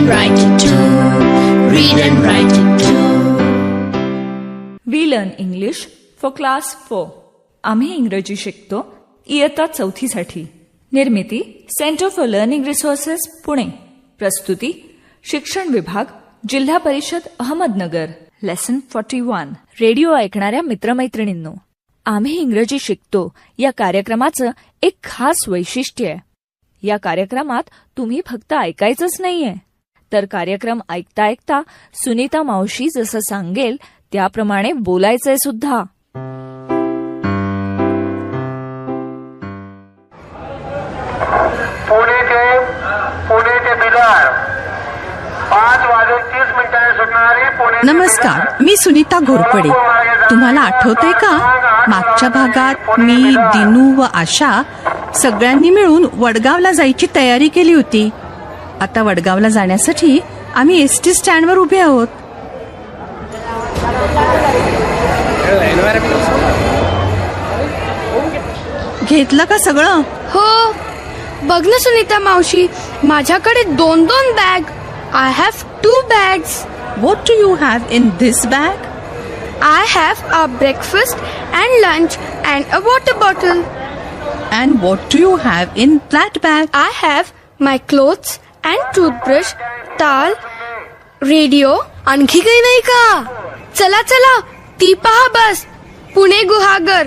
and write it too. Read and write it too. We learn English for class 4. आम्ही इंग्रजी शिकतो इयत्ता 4थी साठी. निर्मिती centre for learning resources Pune. प्रस्तुती शिक्षण विभाग जिल्हा परिषद अहमदनगर. लेसन 41. रेडिओ ऐकणाऱ्या मित्रमैत्रिणींनो, आम्ही इंग्रजी शिकतो या कार्यक्रमाचं एक खास वैशिष्ट्य आहे. या कार्यक्रमात तुम्ही फक्त ऐकायचंच नाहीये, तर कार्यक्रम ऐकता ऐकता सुनीता मावशी जसं सांगेल त्याप्रमाणे बोलायचंय सुद्धा. पुणे ते बिलार 5:30 सुटणारी पुणे. नमस्कार, मी सुनीता घोरपडे. तुम्हाला आठवतंय का, मागच्या भागात मी, दिनू व आशा सगळ्यांनी मिळून वडगावला जायची तयारी केली होती. आता वडगावला जाण्यासाठी आम्ही एसटी स्टँडवर उभे आहोत. घेतलं का सगळं? हो, बघ ना सुनीता मावशी, माझ्याकडे 2 bag. I have 2 bags. What do you have in this bag? I have a breakfast and lunch and a water bottle. And what do you have in that bag? I have my clothes and toothbrush, towel, radio. आणखी काही नाही का? चला चला, ती पहा बस, पुणे गुहागर.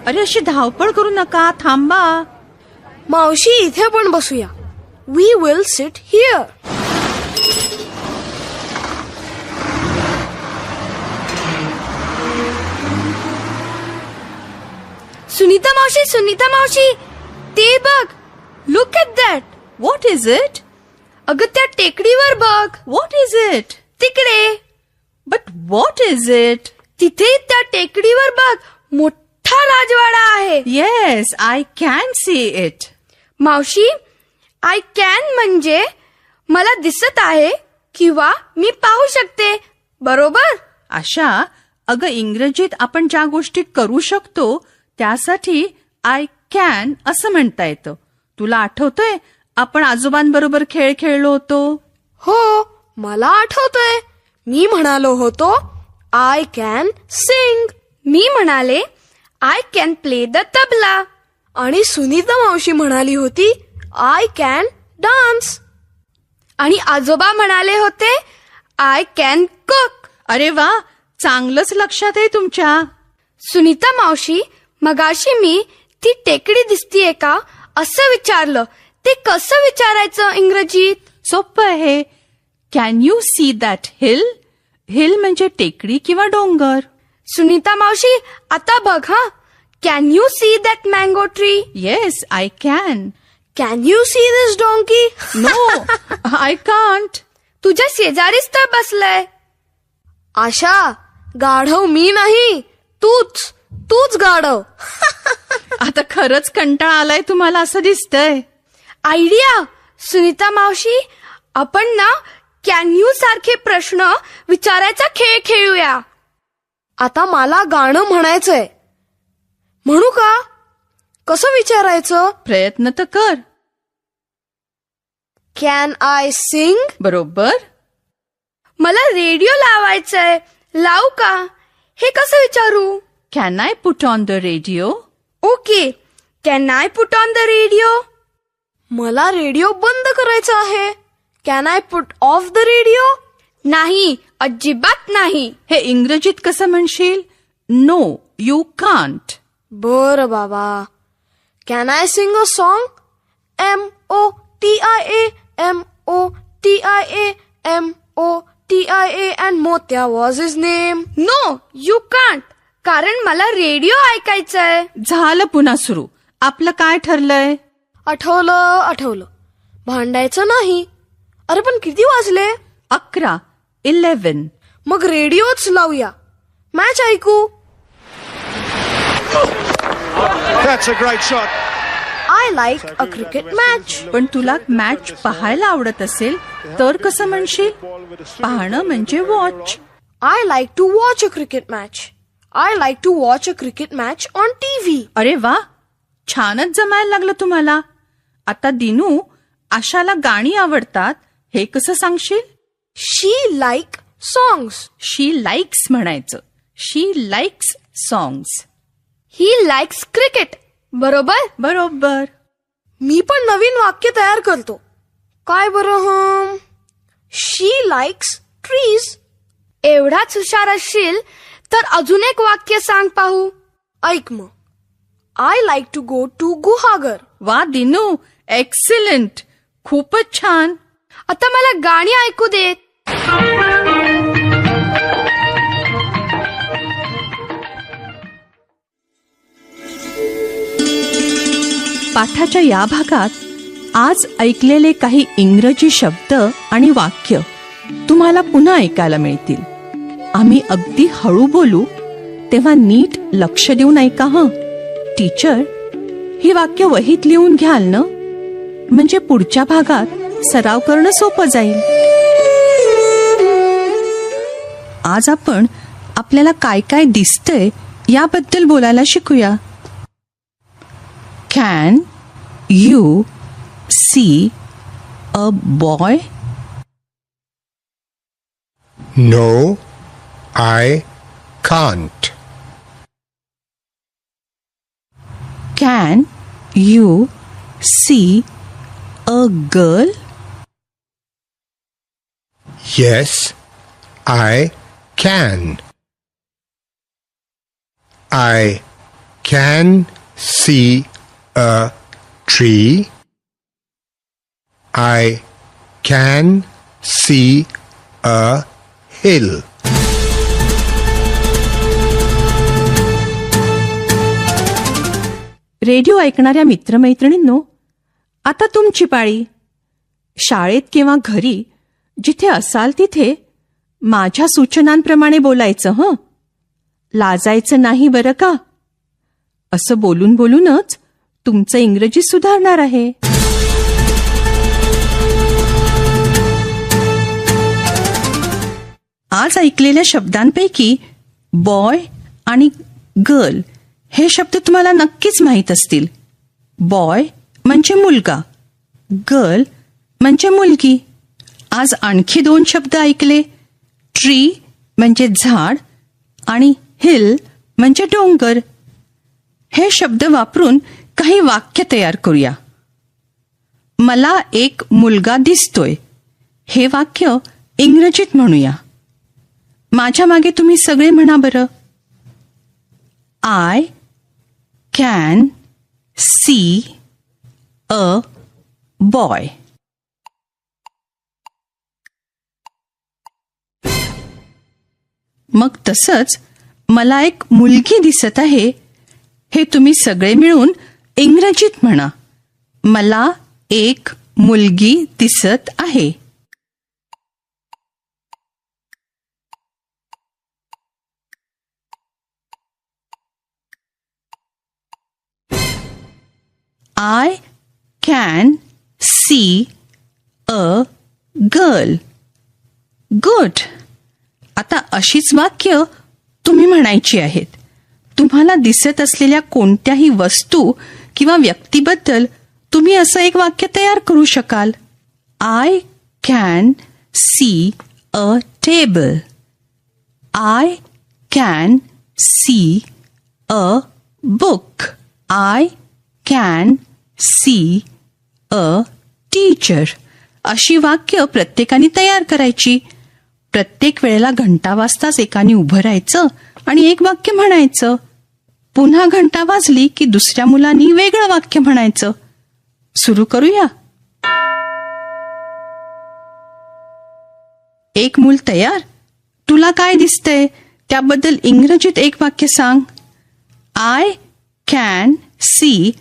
अरे अशी धावपळ करू नका, थांबा. मावशी, इथे पण बसूया. We will sit here. Sunita मावशी, ते बघ. Look at that. What is it? अगं, त्या टेकडीवर बघ. What is it? तिकडे. But what is it? तिथे त्या टेकडीवर बघ, मोठा राजवाडा आहे. Yes, I can see it. मावशी, आय कॅन म्हणजे मला दिसत आहे किंवा मी पाहू शकते, बरोबर? आशा, अगं इंग्रजीत आपण ज्या गोष्टी करू शकतो त्यासाठी आय कॅन असं म्हणता येतं. तुला आठवतंय आपण आजोबांबरोबर खेळ खेळलो होतो? हो, मला आठवतंय. मी म्हणालो होतो आय कॅन सिंग. मी म्हणाले I can play the tabla. आणि सुनीता मावशी म्हणाली होती आय कॅन डान्स. आणि आजोबा म्हणाले होते आय कॅन कुक. अरे वा, चांगलंच लक्षात आहे तुमच्या. सुनीता मावशी, मगाशी मी ती टेकडी दिसतीये का असं विचारलं. ते कसं विचारायचं इंग्रजीत? सोपं आहे. Can you see that hill? Hill म्हणजे टेकडी किंवा डोंगर. सुनीता मावशी, आता बघ हा. Can you see that mango tree? Yes, I can. Can you see this donkey? No, I can't. तुझ्या शेजारीच तर बसलंय. आशा, गाढव मी नाही, तूच गाढव. आता खरंच कंटाळा आलाय तुम्हाला असं दिसतंय. आयडिया. सुनीता मावशी, आपण ना कॅन यू सारखे प्रश्न विचारायचा खेळ खेळूया. आता मला गाणं म्हणायचंय. म्हणू का? कसं विचारायचं? प्रयत्न तर कर. Can I sing? बरोबर. मला रेडिओ लावायचंय, लावू का? हे कसं विचारू? Can I put on the radio? Okay, can I put on the radio? मला रेडिओ बंद करायचा आहे. Can I put off the radio? नाही, अजिबात नाही. हे इंग्रजीत कसं म्हणशील? No, you can't. बर बाबा. Can I sing a song? MOTIA MOTIA MOTIA and Motya was his name. No, you can't. कारण मला रेडिओ ऐकायचाय. झालं पुन्हा सुरू. आपलं काय ठरलंय? आठवलं. भांडायचं नाही. अरे पण किती वाजले? 11, 11. मग रेडिओच लावूया. मॅच ऐकू. That's a great shot. I like a cricket match. पण तुला मॅच पाहायला आवडत असेल तर कसं म्हणशील? पाहणं म्हणजे watch. I like to watch a cricket match. I like to watch a cricket match on TV. अरे वा, छानच जमायला लागलं तुम्हाला. आता दिनू, आशाला गाणी आवडतात हे कसं सांगशील? She like songs. She likes म्हणायचं. She likes songs. He likes cricket. बरोबर? बरोबर. मी पण नवीन वाक्य तयार करतो. काय बरं? She likes trees. एवढाच हुशार असशील तर अजून एक वाक्य सांग पाहू. ऐक मग. I like to go to Guhagar. वा दिनू, एक्सिलेंट. खूपच छान. आता मला गाणी ऐकू देत. पाठाच्या या भागात आज ऐकलेले काही इंग्रजी शब्द आणि वाक्य तुम्हाला पुन्हा ऐकायला मिळतील. आम्ही अगदी हळू बोलू तेव्हा नीट लक्ष देऊन ऐका हं. टीचर, ही वाक्य वहीत लिहून घ्याल ना? म्हणजे पुढच्या भागात सराव करणं सोपं जाईल. आज आपण आपल्याला काय काय दिसतंय याबद्दल बोलायला शिकूया. Can you see a boy? No, I can't. Can you see a girl? Yes, I can. I can see a tree. I can see a hill. Radio ऐकणाऱ्या मित्रमैत्रिणींनो, आता तुमची पाळी. शाळेत किंवा घरी जिथे असाल तिथे माझ्या सूचनांप्रमाणे बोलायचं हं. लाजायचं नाही बरं का. असं बोलून बोलूनच तुमचं इंग्रजी सुधारणार आहे. आज ऐकलेल्या शब्दांपैकी बॉय आणि गर्ल हे शब्द तुम्हाला नक्कीच माहीत असतील. बॉय म्हणजे मुलगा, गर्ल म्हणजे मुलगी. आज आणखी 2 शब्द ऐकले. ट्री म्हणजे झाड आणि हिल म्हणजे डोंगर. हे शब्द वापरून काही वाक्य तयार करूया. मला एक मुलगा दिसतोय हे वाक्य इंग्रजीत म्हणूया. माझ्या मागे तुम्ही सगळे म्हणा बरं. I can see a boy. मग तसंच मला एक मुलगी दिसत आहे हे तुम्ही सगळे मिळून इंग्रजीत म्हणा. मला एक मुलगी दिसत आहे. I can see a girl. Good. आता अशीच वाक्य तुम्ही म्हणायची आहेत. तुम्हाला दिसत असलेल्या कोणत्याही वस्तू किंवा व्यक्तीबद्दल तुम्ही असं एक वाक्य तयार करू शकाल. I can see a table. I can see a book. I can see a teacher. अशी वाक्य प्रत्येकाने तयार करायची. प्रत्येक वेळेला घंटा वाजताच एकाने उभं राहायचं आणि एक वाक्य म्हणायचं. पुन्हा घंटा वाजली की दुसऱ्या मुलांनी वेगळं वाक्य म्हणायचं. सुरू करूया. एक मूल तयार. तुला काय दिसतंय त्याबद्दल इंग्रजीत एक वाक्य सांग. आय कॅन सी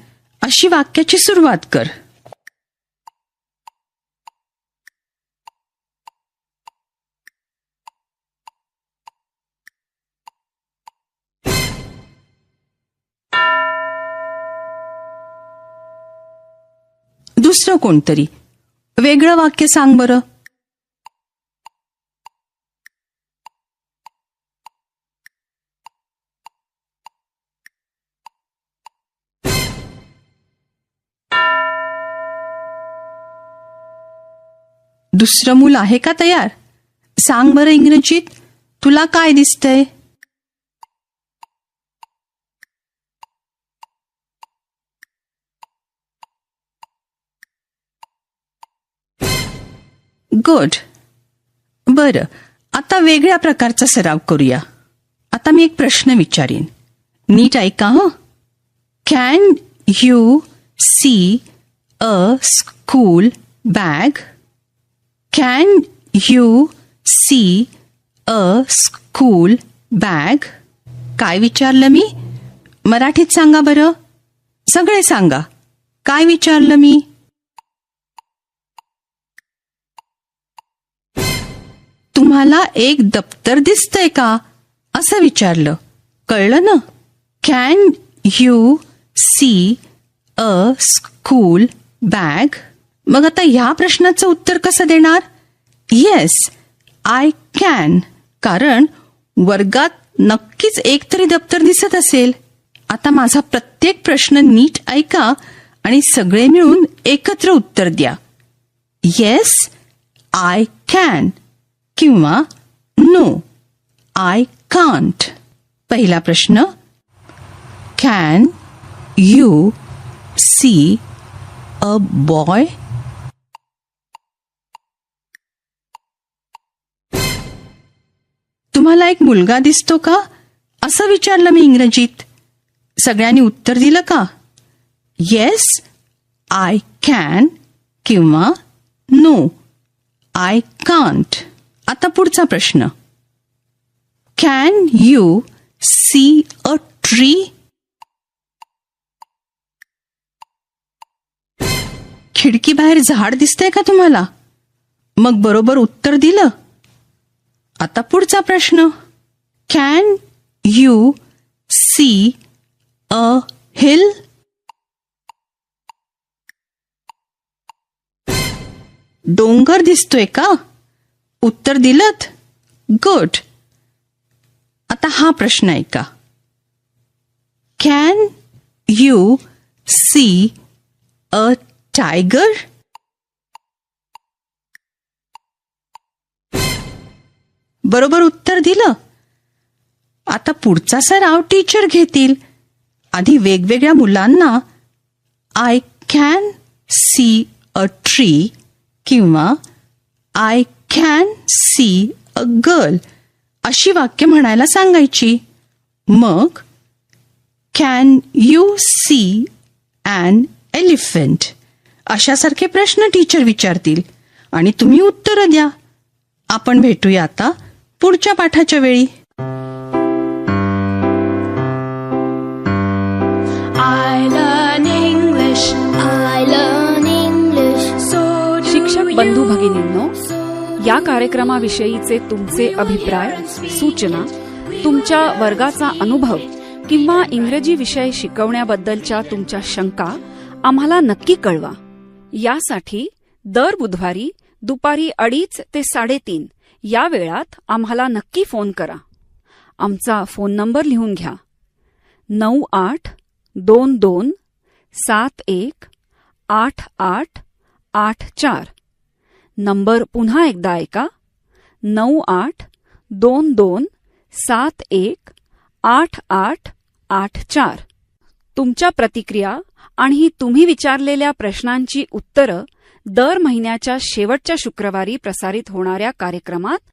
अशी वाक्याची सुरुवात कर. दुसरं कोणतरी. वेगळं वाक्य सांग बरं. दुसरं मूल आहे का तयार? सांग बरं इंग्रजीत, तुला काय दिसतंय? गुड. बरं, आता वेगळ्या प्रकारचा सराव करूया. आता मी एक प्रश्न विचारीन, नीट ऐका हं. Can you see a school bag? Can you see a school bag? काय विचारलं मी? मराठीत सांगा बरं. सगळे सांगा, काय विचारलं मी? तुम्हाला एक दप्तर दिसतंय का असं विचारलं. कळलं ना? Can you see a school bag? मग आता ह्या प्रश्नाचं उत्तर कसं देणार? Yes, I can. कारण वर्गात नक्कीच एक तरी दप्तर दिसत असेल. आता माझा प्रत्येक प्रश्न नीट ऐका आणि सगळे मिळून एकत्र उत्तर द्या. येस, आय कॅन किंवा नो, आय कांट. पहिला प्रश्न, can you see a boy? तुम्हाला एक मुलगा दिसतो का असं विचारलं मी इंग्रजीत. सगळ्यांनी उत्तर दिलं का? येस, आय कॅन किंवा नो, आय कांट. आता पुढचा प्रश्न, can you see a tree? खिडकी बाहेर झाड दिसतंय का तुम्हाला? मग बरोबर उत्तर दिलं. आता पुढचा प्रश्न, can you see a hill? डोंगर दिसतोय का? उत्तर दिलत. गुड. आता हा प्रश्न ऐका, can you see a tiger? बरोबर उत्तर दिलं. आता पुढचा सराव टीचर घेतील. आधी वेगवेगळ्या मुलांना I can see a tree किंवा I can see a girl अशी वाक्य म्हणायला सांगायची. मग can you see an elephant अशासारखे प्रश्न टीचर विचारतील आणि तुम्ही उत्तरं द्या. आपण भेटूया आता पुढच्या पाठाच्या वेळी. शिक्षक बंधू भगिनींनो, या कार्यक्रमाविषयीचे तुमचे अभिप्राय, सूचना, तुमच्या वर्गाचा अनुभव किंवा इंग्रजी विषय शिकवण्याबद्दलच्या तुमच्या शंका आम्हाला नक्की कळवा. यासाठी दर बुधवारी दुपारी 2:30 ते 3:30 या वेळात आम्हाला नक्की फोन करा. आमचा फोन नंबर लिहून घ्या, 9822718884. नंबर पुन्हा एकदा ऐका, 9822718884. तुमच्या प्रतिक्रिया आणि तुम्ही विचारलेल्या प्रश्नांची उत्तरं दर महिन्याच्या शेवटच्या शुक्रवारी प्रसारित होणाऱ्या कार्यक्रमात